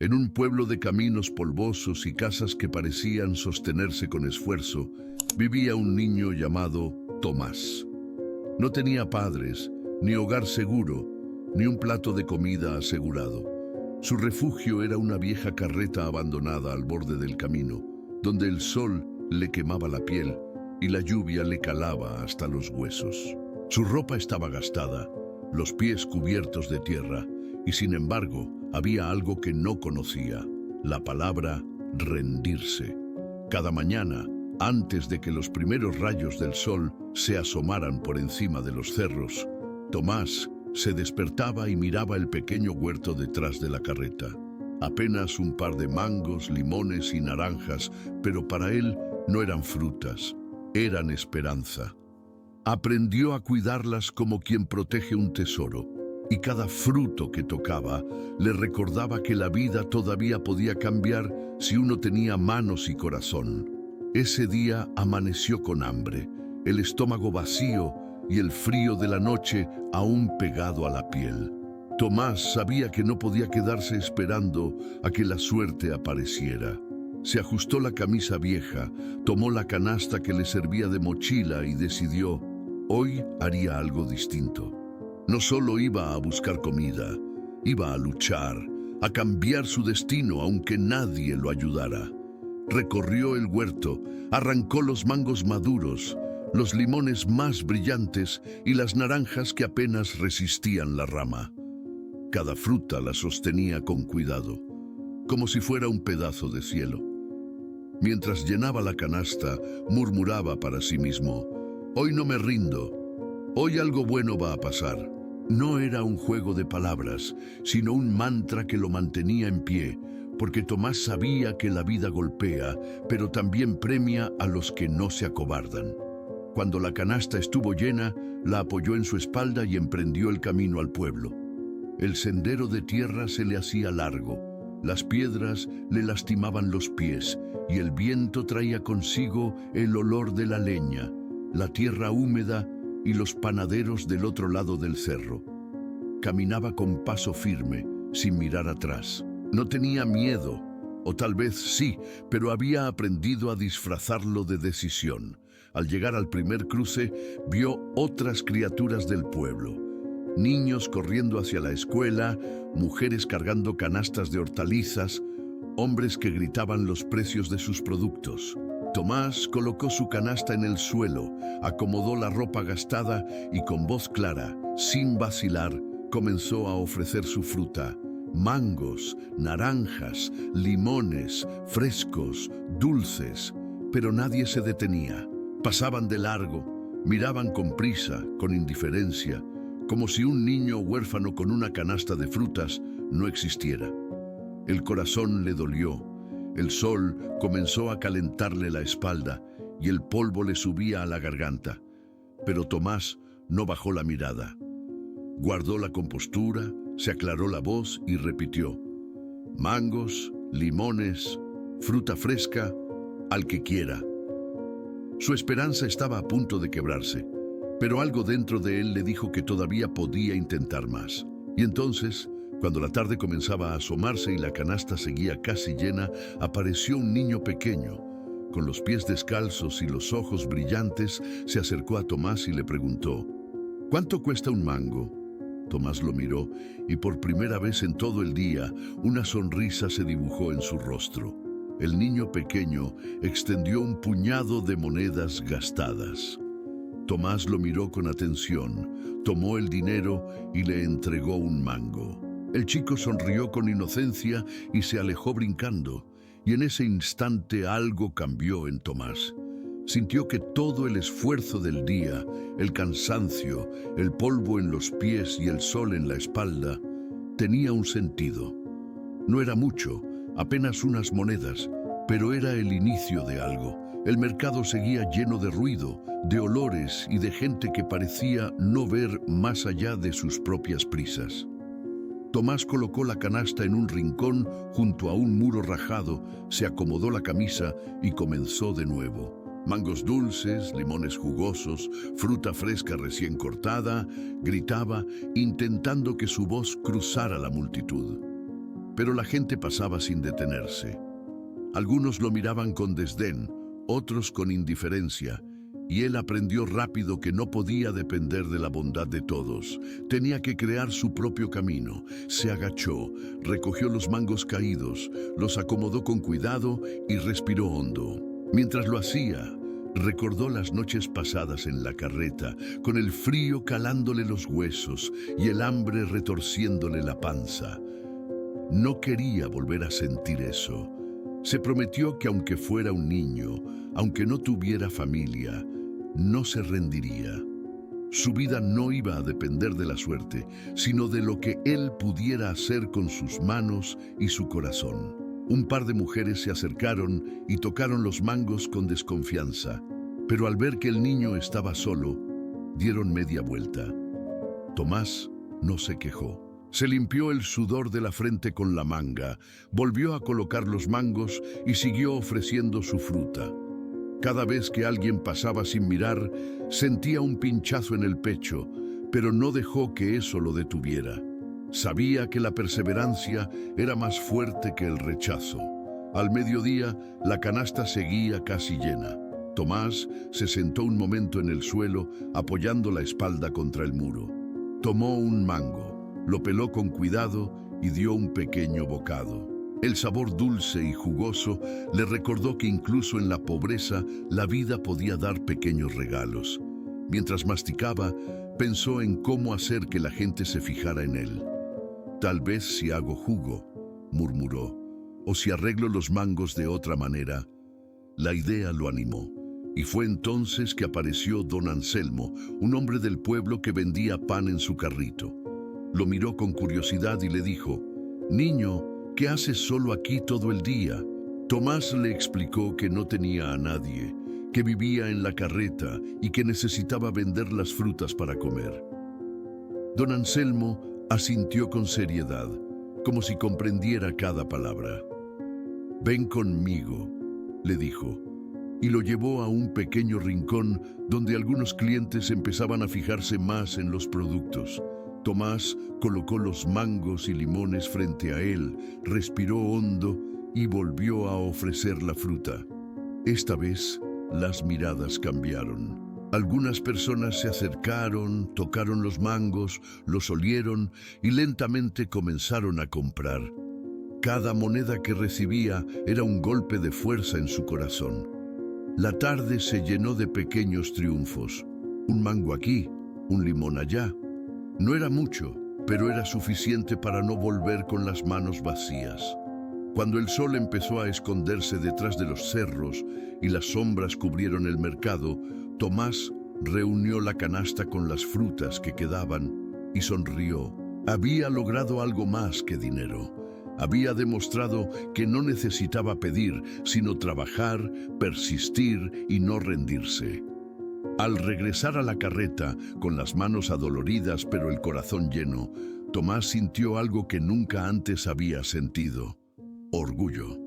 En un pueblo de caminos polvosos y casas que parecían sostenerse con esfuerzo, vivía un niño llamado Tomás. No tenía padres, ni hogar seguro, ni un plato de comida asegurado. Su refugio era una vieja carreta abandonada al borde del camino, donde el sol le quemaba la piel y la lluvia le calaba hasta los huesos. Su ropa estaba gastada, los pies cubiertos de tierra, y sin embargo, había algo que no conocía, la palabra rendirse. Cada mañana, antes de que los primeros rayos del sol se asomaran por encima de los cerros, Tomás se despertaba y miraba el pequeño huerto detrás de la carreta. Apenas un par de mangos, limones y naranjas, pero para él no eran frutas, eran esperanza. Aprendió a cuidarlas como quien protege un tesoro, y cada fruto que tocaba le recordaba que la vida todavía podía cambiar si uno tenía manos y corazón. Ese día amaneció con hambre, el estómago vacío y el frío de la noche aún pegado a la piel. Tomás sabía que no podía quedarse esperando a que la suerte apareciera. Se ajustó la camisa vieja, tomó la canasta que le servía de mochila y decidió, hoy haría algo distinto. No solo iba a buscar comida, iba a luchar, a cambiar su destino aunque nadie lo ayudara. Recorrió el huerto, arrancó los mangos maduros, los limones más brillantes y las naranjas que apenas resistían la rama. Cada fruta la sostenía con cuidado, como si fuera un pedazo de cielo. Mientras llenaba la canasta, murmuraba para sí mismo, hoy no me rindo, hoy algo bueno va a pasar. No era un juego de palabras, sino un mantra que lo mantenía en pie, porque Tomás sabía que la vida golpea, pero también premia a los que no se acobardan. Cuando la canasta estuvo llena, la apoyó en su espalda y emprendió el camino al pueblo. El sendero de tierra se le hacía largo, las piedras le lastimaban los pies y el viento traía consigo el olor de la leña, la tierra húmeda y los panaderos del otro lado del cerro. Caminaba con paso firme, sin mirar atrás. No tenía miedo, o tal vez sí, pero había aprendido a disfrazarlo de decisión. Al llegar al primer cruce, vio otras criaturas del pueblo. Niños corriendo hacia la escuela, mujeres cargando canastas de hortalizas, hombres que gritaban los precios de sus productos. Tomás colocó su canasta en el suelo, acomodó la ropa gastada y con voz clara, sin vacilar, comenzó a ofrecer su fruta. Mangos, naranjas, limones, frescos, dulces, pero nadie se detenía. Pasaban de largo, miraban con prisa, con indiferencia, como si un niño huérfano con una canasta de frutas no existiera. El corazón le dolió. El sol comenzó a calentarle la espalda y el polvo le subía a la garganta. Pero Tomás no bajó la mirada. Guardó la compostura, se aclaró la voz y repitió: mangos, limones, fruta fresca, al que quiera. Su esperanza estaba a punto de quebrarse, pero algo dentro de él le dijo que todavía podía intentar más. Y entonces, cuando la tarde comenzaba a asomarse y la canasta seguía casi llena, apareció un niño pequeño. Con los pies descalzos y los ojos brillantes, se acercó a Tomás y le preguntó: ¿cuánto cuesta un mango? Tomás lo miró y por primera vez en todo el día, una sonrisa se dibujó en su rostro. El niño pequeño extendió un puñado de monedas gastadas. Tomás lo miró con atención, tomó el dinero y le entregó un mango. El chico sonrió con inocencia y se alejó brincando, y en ese instante algo cambió en Tomás. Sintió que todo el esfuerzo del día, el cansancio, el polvo en los pies y el sol en la espalda, tenía un sentido. No era mucho, apenas unas monedas, pero era el inicio de algo. El mercado seguía lleno de ruido, de olores y de gente que parecía no ver más allá de sus propias prisas. Tomás colocó la canasta en un rincón junto a un muro rajado, se acomodó la camisa y comenzó de nuevo. Mangos dulces, limones jugosos, fruta fresca recién cortada, gritaba, intentando que su voz cruzara la multitud. pero la gente pasaba sin detenerse. Algunos lo miraban con desdén, otros con indiferencia, y él aprendió rápido que no podía depender de la bondad de todos. Tenía que crear su propio camino. Se agachó, recogió los mangos caídos, los acomodó con cuidado y respiró hondo. Mientras lo hacía, recordó las noches pasadas en la carreta, con el frío calándole los huesos y el hambre retorciéndole la panza. No quería volver a sentir eso. Se prometió que aunque fuera un niño, aunque no tuviera familia, no se rendiría. Su vida no iba a depender de la suerte, sino de lo que él pudiera hacer con sus manos y su corazón. Un par de mujeres se acercaron y tocaron los mangos con desconfianza, pero al ver que el niño estaba solo, dieron media vuelta. Tomás no se quejó. Se limpió el sudor de la frente con la manga, volvió a colocar los mangos y siguió ofreciendo su fruta. Cada vez que alguien pasaba sin mirar, sentía un pinchazo en el pecho, pero no dejó que eso lo detuviera. Sabía que la perseverancia era más fuerte que el rechazo. Al mediodía, la canasta seguía casi llena. Tomás se sentó un momento en el suelo, apoyando la espalda contra el muro. Tomó un mango. Lo peló con cuidado y dio un pequeño bocado. El sabor dulce y jugoso le recordó que incluso en la pobreza la vida podía dar pequeños regalos. Mientras masticaba, pensó en cómo hacer que la gente se fijara en él. Tal vez si hago jugo, murmuró, o si arreglo los mangos de otra manera. La idea lo animó, y fue entonces que apareció don Anselmo, un hombre del pueblo que vendía pan en su carrito. Lo miró con curiosidad y le dijo: «Niño, ¿qué haces solo aquí todo el día?». Tomás le explicó que no tenía a nadie, que vivía en la carreta y que necesitaba vender las frutas para comer. Don Anselmo asintió con seriedad, como si comprendiera cada palabra. «Ven conmigo», le dijo, y lo llevó a un pequeño rincón donde algunos clientes empezaban a fijarse más en los productos. Tomás colocó los mangos y limones frente a él, respiró hondo y volvió a ofrecer la fruta. Esta vez, las miradas cambiaron. Algunas personas se acercaron, tocaron los mangos, los olieron y lentamente comenzaron a comprar. Cada moneda que recibía era un golpe de fuerza en su corazón. La tarde se llenó de pequeños triunfos. Un mango aquí, un limón allá. No era mucho, pero era suficiente para no volver con las manos vacías. Cuando el sol empezó a esconderse detrás de los cerros y las sombras cubrieron el mercado, Tomás reunió la canasta con las frutas que quedaban y sonrió. Había logrado algo más que dinero. Había demostrado que no necesitaba pedir, sino trabajar, persistir y no rendirse. Al regresar a la carreta, con las manos adoloridas pero el corazón lleno, Tomás sintió algo que nunca antes había sentido: orgullo.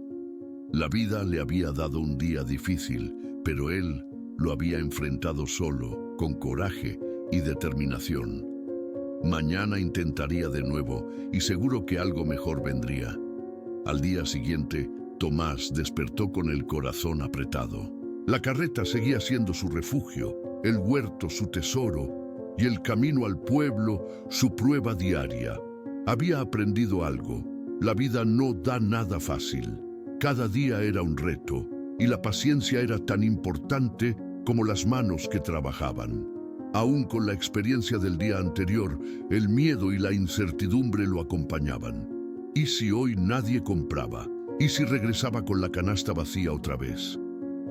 La vida le había dado un día difícil, pero él lo había enfrentado solo, con coraje y determinación. Mañana intentaría de nuevo y seguro que algo mejor vendría. Al día siguiente, Tomás despertó con el corazón apretado. La carreta seguía siendo su refugio, el huerto su tesoro y el camino al pueblo su prueba diaria. Había aprendido algo: la vida no da nada fácil. Cada día era un reto y la paciencia era tan importante como las manos que trabajaban. Aún con la experiencia del día anterior, el miedo y la incertidumbre lo acompañaban. ¿Y si hoy nadie compraba? ¿Y si regresaba con la canasta vacía otra vez?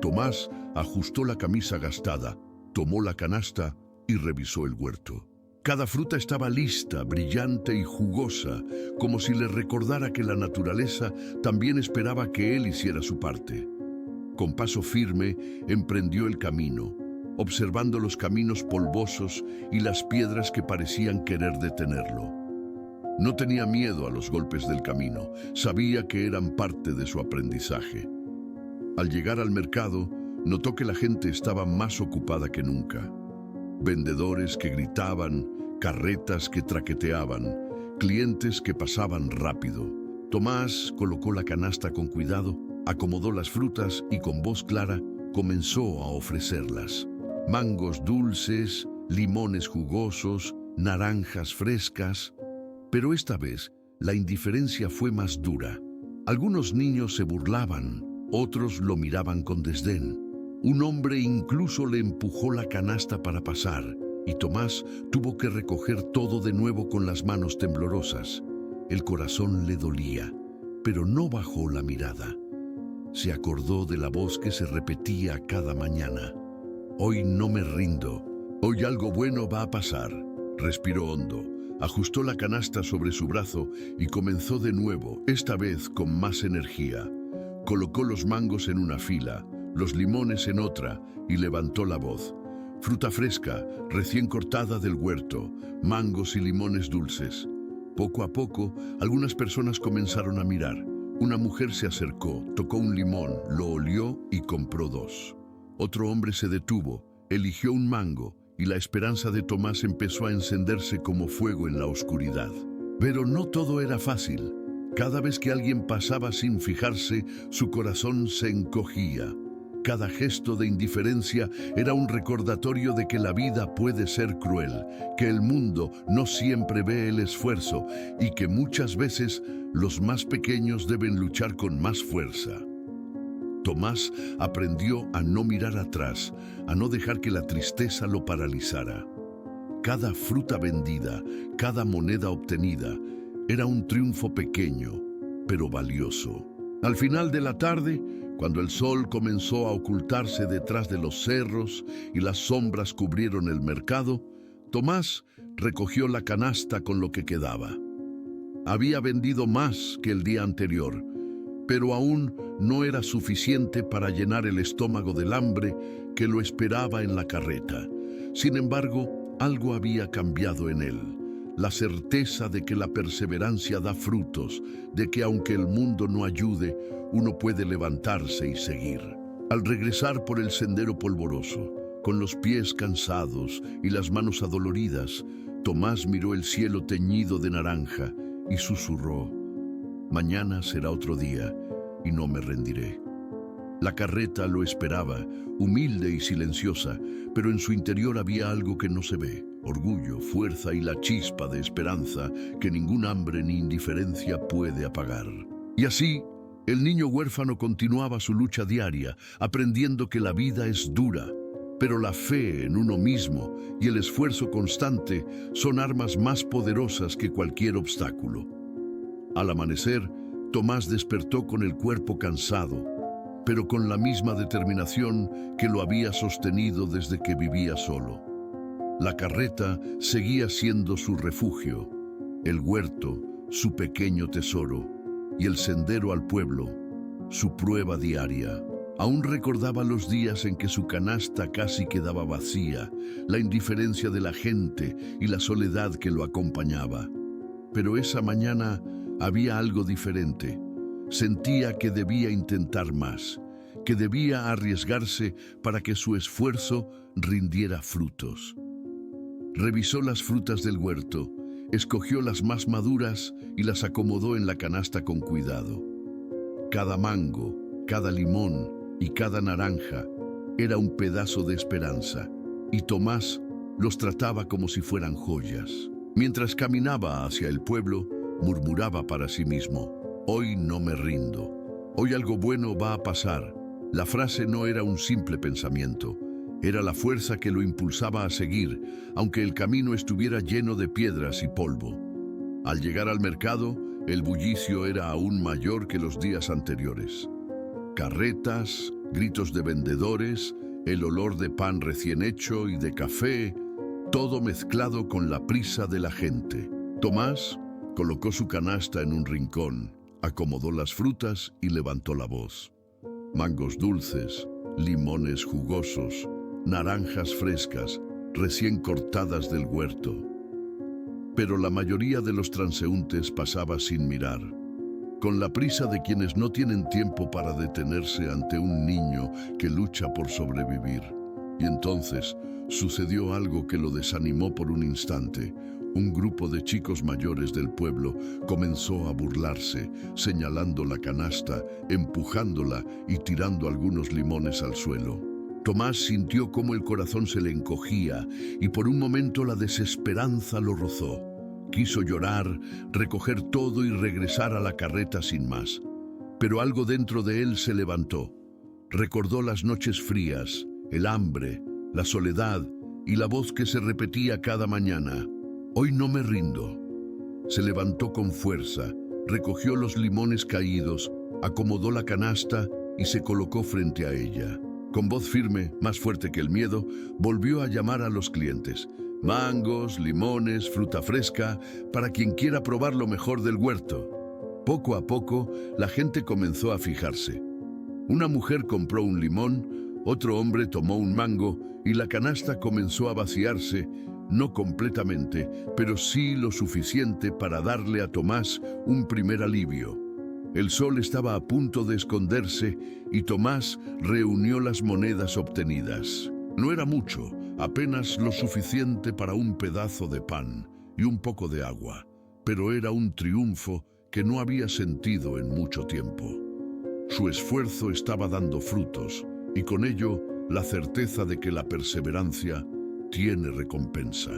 Tomás ajustó la camisa gastada, tomó la canasta y revisó el huerto. Cada fruta estaba lista, brillante y jugosa, como si le recordara que la naturaleza también esperaba que él hiciera su parte. Con paso firme, emprendió el camino, observando los caminos polvosos y las piedras que parecían querer detenerlo. No tenía miedo a los golpes del camino, sabía que eran parte de su aprendizaje. Al llegar al mercado, notó que la gente estaba más ocupada que nunca. Vendedores que gritaban, carretas que traqueteaban, clientes que pasaban rápido. Tomás colocó la canasta con cuidado, acomodó las frutas y con voz clara comenzó a ofrecerlas. Mangos dulces, limones jugosos, naranjas frescas. Pero esta vez la indiferencia fue más dura. Algunos niños se burlaban, otros lo miraban con desdén. Un hombre incluso le empujó la canasta para pasar, y Tomás tuvo que recoger todo de nuevo con las manos temblorosas. El corazón le dolía, pero no bajó la mirada. Se acordó de la voz que se repetía cada mañana. Hoy no me rindo, hoy algo bueno va a pasar. Respiró hondo, ajustó la canasta sobre su brazo y comenzó de nuevo, esta vez con más energía. Colocó los mangos en una fila, los limones en otra y levantó la voz. Fruta fresca, recién cortada del huerto, mangos y limones dulces. Poco a poco, algunas personas comenzaron a mirar. Una mujer se acercó, tocó un limón, lo olió y compró 2. Otro hombre se detuvo, eligió un mango y la esperanza de Tomás empezó a encenderse como fuego en la oscuridad. Pero no todo era fácil. Cada vez que alguien pasaba sin fijarse, su corazón se encogía. Cada gesto de indiferencia era un recordatorio de que la vida puede ser cruel, que el mundo no siempre ve el esfuerzo y que muchas veces los más pequeños deben luchar con más fuerza. Tomás aprendió a no mirar atrás, a no dejar que la tristeza lo paralizara. Cada fruta vendida, cada moneda obtenida, era un triunfo pequeño, pero valioso. Al final de la tarde, cuando el sol comenzó a ocultarse detrás de los cerros y las sombras cubrieron el mercado, Tomás recogió la canasta con lo que quedaba. Había vendido más que el día anterior, pero aún no era suficiente para llenar el estómago del hambre que lo esperaba en la carreta. Sin embargo, algo había cambiado en él. La certeza de que la perseverancia da frutos, de que aunque el mundo no ayude, uno puede levantarse y seguir. Al regresar por el sendero polvoroso, con los pies cansados y las manos adoloridas, Tomás miró el cielo teñido de naranja y susurró: «Mañana será otro día y no me rendiré». La carreta lo esperaba, humilde y silenciosa, pero en su interior había algo que no se ve: orgullo, fuerza y la chispa de esperanza que ningún hambre ni indiferencia puede apagar. Y así, el niño huérfano continuaba su lucha diaria, aprendiendo que la vida es dura, pero la fe en uno mismo y el esfuerzo constante son armas más poderosas que cualquier obstáculo. Al amanecer, Tomás despertó con el cuerpo cansado, pero con la misma determinación que lo había sostenido desde que vivía solo. La carreta seguía siendo su refugio, el huerto su pequeño tesoro y el sendero al pueblo su prueba diaria. Aún recordaba los días en que su canasta casi quedaba vacía, la indiferencia de la gente y la soledad que lo acompañaba. Pero esa mañana había algo diferente. Sentía que debía intentar más, que debía arriesgarse para que su esfuerzo rindiera frutos. Revisó las frutas del huerto, escogió las más maduras y las acomodó en la canasta con cuidado. Cada mango, cada limón y cada naranja era un pedazo de esperanza, y Tomás los trataba como si fueran joyas. Mientras caminaba hacia el pueblo, murmuraba para sí mismo: «Hoy no me rindo, hoy algo bueno va a pasar». La frase no era un simple pensamiento, era la fuerza que lo impulsaba a seguir, aunque el camino estuviera lleno de piedras y polvo. Al llegar al mercado, el bullicio era aún mayor que los días anteriores. Carretas, gritos de vendedores, el olor de pan recién hecho y de café, todo mezclado con la prisa de la gente. Tomás colocó su canasta en un rincón, acomodó las frutas y levantó la voz. Mangos dulces, limones jugosos, naranjas frescas, recién cortadas del huerto. Pero la mayoría de los transeúntes pasaba sin mirar, con la prisa de quienes no tienen tiempo para detenerse ante un niño que lucha por sobrevivir. Y entonces sucedió algo que lo desanimó por un instante. Un grupo de chicos mayores del pueblo comenzó a burlarse, señalando la canasta, empujándola y tirando algunos limones al suelo. Tomás sintió cómo el corazón se le encogía y por un momento la desesperanza lo rozó. Quiso llorar, recoger todo y regresar a la carreta sin más. Pero algo dentro de él se levantó. Recordó las noches frías, el hambre, la soledad y la voz que se repetía cada mañana. Hoy no me rindo. Se levantó con fuerza, recogió los limones caídos, acomodó la canasta y se colocó frente a ella. Con voz firme, más fuerte que el miedo, volvió a llamar a los clientes. Mangos, limones, fruta fresca, para quien quiera probar lo mejor del huerto. Poco a poco, la gente comenzó a fijarse. Una mujer compró un limón, otro hombre tomó un mango y la canasta comenzó a vaciarse, no completamente, pero sí lo suficiente para darle a Tomás un primer alivio. El sol estaba a punto de esconderse y Tomás reunió las monedas obtenidas. No era mucho, apenas lo suficiente para un pedazo de pan y un poco de agua, pero era un triunfo que no había sentido en mucho tiempo. Su esfuerzo estaba dando frutos y con ello la certeza de que la perseverancia tiene recompensa.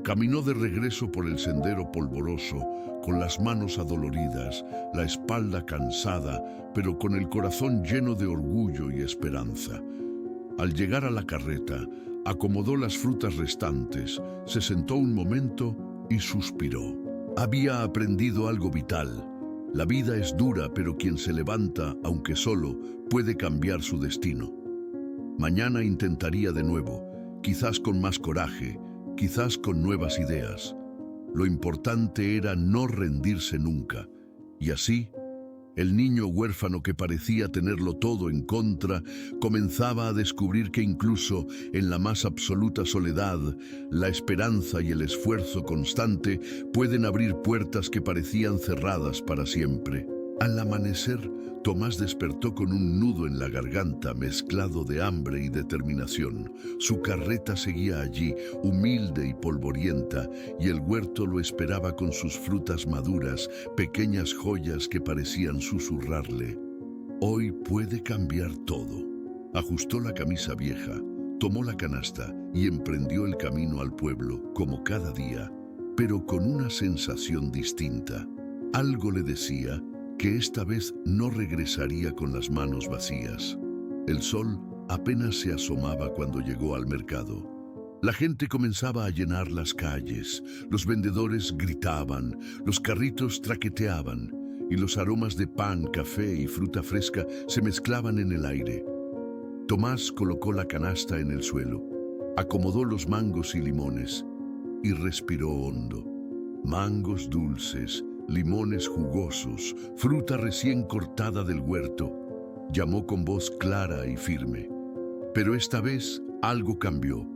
Caminó de regreso por el sendero polvoroso, con las manos adoloridas, la espalda cansada, pero con el corazón lleno de orgullo y esperanza. Al llegar a la carreta, acomodó las frutas restantes, se sentó un momento y suspiró. Había aprendido algo vital. La vida es dura, pero quien se levanta, aunque solo, puede cambiar su destino. Mañana intentaría de nuevo, quizás con más coraje, quizás con nuevas ideas. Lo importante era no rendirse nunca. Y así, el niño huérfano que parecía tenerlo todo en contra, comenzaba a descubrir que incluso en la más absoluta soledad, la esperanza y el esfuerzo constante pueden abrir puertas que parecían cerradas para siempre. Al amanecer, Tomás despertó con un nudo en la garganta mezclado de hambre y determinación. Su carreta seguía allí, humilde y polvorienta, y el huerto lo esperaba con sus frutas maduras, pequeñas joyas que parecían susurrarle: hoy puede cambiar todo. Ajustó la camisa vieja, tomó la canasta y emprendió el camino al pueblo, como cada día, pero con una sensación distinta. Algo le decía que esta vez no regresaría con las manos vacías. El sol apenas se asomaba cuando llegó al mercado. La gente comenzaba a llenar las calles, los vendedores gritaban, los carritos traqueteaban y los aromas de pan, café y fruta fresca se mezclaban en el aire. Tomás colocó la canasta en el suelo, acomodó los mangos y limones y respiró hondo. Mangos dulces, limones jugosos, fruta recién cortada del huerto. Llamó con voz clara y firme. Pero esta vez algo cambió.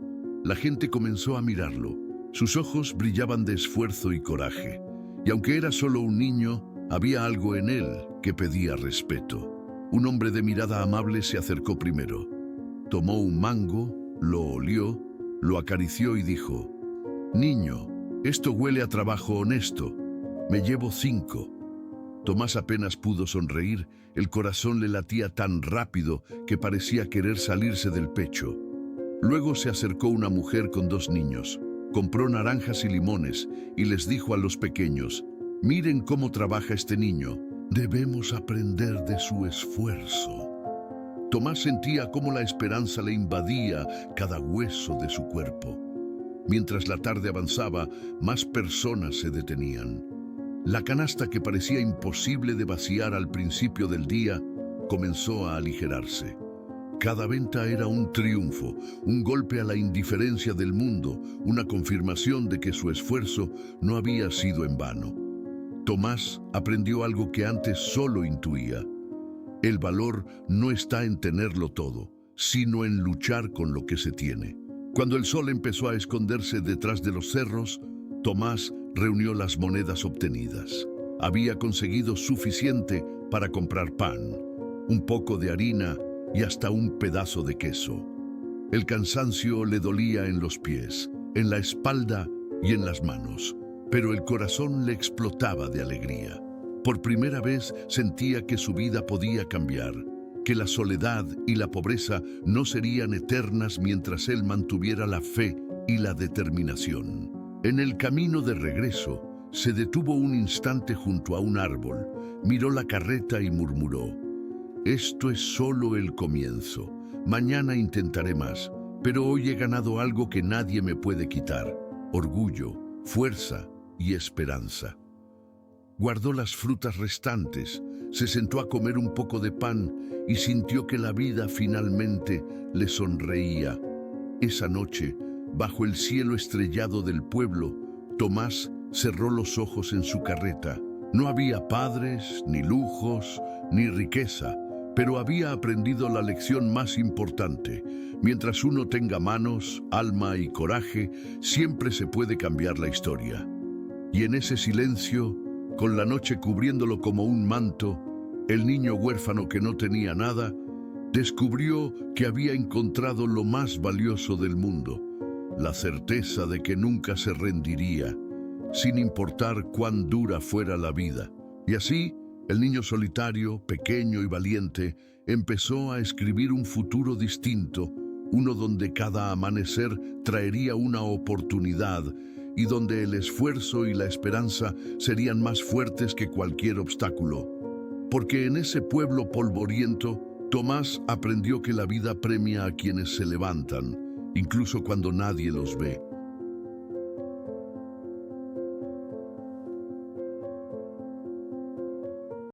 La gente comenzó a mirarlo. Sus ojos brillaban de esfuerzo y coraje. Y aunque era solo un niño, había algo en él que pedía respeto. Un hombre de mirada amable se acercó primero. Tomó un mango, lo olió, lo acarició y dijo: «Niño, esto huele a trabajo honesto. Me llevo 5». Tomás apenas pudo sonreír, el corazón le latía tan rápido que parecía querer salirse del pecho. Luego se acercó una mujer con 2 niños, compró naranjas y limones y les dijo a los pequeños: «Miren cómo trabaja este niño, debemos aprender de su esfuerzo». Tomás sentía cómo la esperanza le invadía cada hueso de su cuerpo. Mientras la tarde avanzaba, más personas se detenían. La canasta que parecía imposible de vaciar al principio del día comenzó a aligerarse. Cada venta era un triunfo, un golpe a la indiferencia del mundo, una confirmación de que su esfuerzo no había sido en vano. Tomás aprendió algo que antes solo intuía. El valor no está en tenerlo todo, sino en luchar con lo que se tiene. Cuando el sol empezó a esconderse detrás de los cerros, Tomás reunió las monedas obtenidas. Había conseguido suficiente para comprar pan, un poco de harina y hasta un pedazo de queso. El cansancio le dolía en los pies, en la espalda y en las manos, pero el corazón le explotaba de alegría. Por primera vez sentía que su vida podía cambiar, que la soledad y la pobreza no serían eternas mientras él mantuviera la fe y la determinación. En el camino de regreso, se detuvo un instante junto a un árbol, miró la carreta y murmuró: «Esto es solo el comienzo. Mañana intentaré más, pero hoy he ganado algo que nadie me puede quitar: orgullo, fuerza y esperanza». Guardó las frutas restantes, se sentó a comer un poco de pan y sintió que la vida finalmente le sonreía. Esa noche, bajo el cielo estrellado del pueblo, Tomás cerró los ojos en su carreta. No había padres, ni lujos, ni riqueza, pero había aprendido la lección más importante: mientras uno tenga manos, alma y coraje, siempre se puede cambiar la historia. Y en ese silencio, con la noche cubriéndolo como un manto, el niño huérfano que no tenía nada, descubrió que había encontrado lo más valioso del mundo: la certeza de que nunca se rendiría, sin importar cuán dura fuera la vida. Y así, el niño solitario, pequeño y valiente, empezó a escribir un futuro distinto, uno donde cada amanecer traería una oportunidad y donde el esfuerzo y la esperanza serían más fuertes que cualquier obstáculo. Porque en ese pueblo polvoriento, Tomás aprendió que la vida premia a quienes se levantan, incluso cuando nadie los ve.